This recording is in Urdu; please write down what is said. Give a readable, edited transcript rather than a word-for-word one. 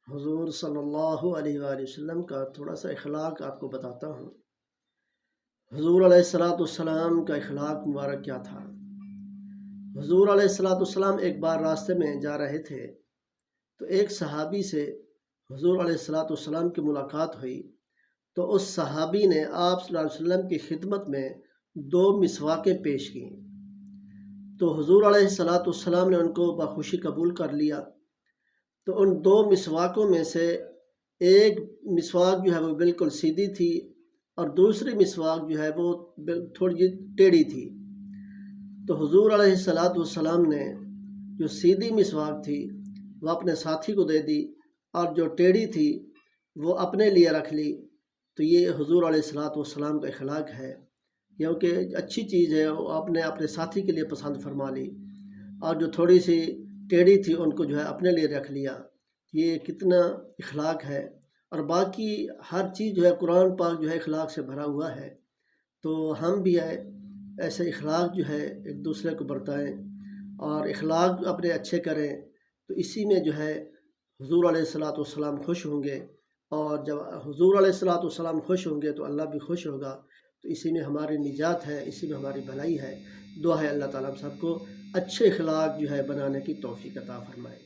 حضور صلی اللہ علیہ وآلہ وسلم کا تھوڑا سا اخلاق آپ کو بتاتا ہوں۔ حضور علیہ السلام کا اخلاق مبارک کیا تھا؟ حضور علیہ السلام ایک بار راستے میں جا رہے تھے تو ایک صحابی سے حضور علیہ السلام کی ملاقات ہوئی، تو اس صحابی نے آپ صلی اللہ علیہ وسلم کی خدمت میں 2 مسواکیں پیش کیں، تو حضور علیہ السلام نے ان کو بخوشی قبول کر لیا۔ تو ان 2 مسواکوں میں سے ایک مسواک جو ہے وہ بالکل سیدھی تھی اور دوسری مسواک جو ہے وہ تھوڑی ٹیڑھی تھی۔ تو حضور علیہ السلام نے جو سیدھی مسواک تھی وہ اپنے ساتھی کو دے دی اور جو ٹیڑھی تھی وہ اپنے لیے رکھ لی۔ تو یہ حضور علیہ السلام کا اخلاق ہے، کیونکہ اچھی چیز ہے وہ آپ نے اپنے ساتھی کے لیے پسند فرما لی، اور جو تھوڑی سی ٹیڑھی تھی ان کو جو ہے اپنے لیے رکھ لیا۔ یہ کتنا اخلاق ہے، اور باقی ہر چیز جو ہے قرآن پاک جو ہے اخلاق سے بھرا ہوا ہے۔ تو ہم بھی ایسے اخلاق جو ہے ایک دوسرے کو برتائیں اور اخلاق اپنے اچھے کریں، تو اسی میں جو ہے حضور علیہ السلام خوش ہوں گے، اور جب حضور علیہ السلام خوش ہوں گے تو اللہ بھی خوش ہوگا۔ تو اسی میں ہماری نجات ہے، اسی میں ہماری بھلائی ہے۔ دعا ہے اللہ تعالیٰ ہم سب کو اچھے اخلاق جو ہے بنانے کی توفیق عطا فرمائے۔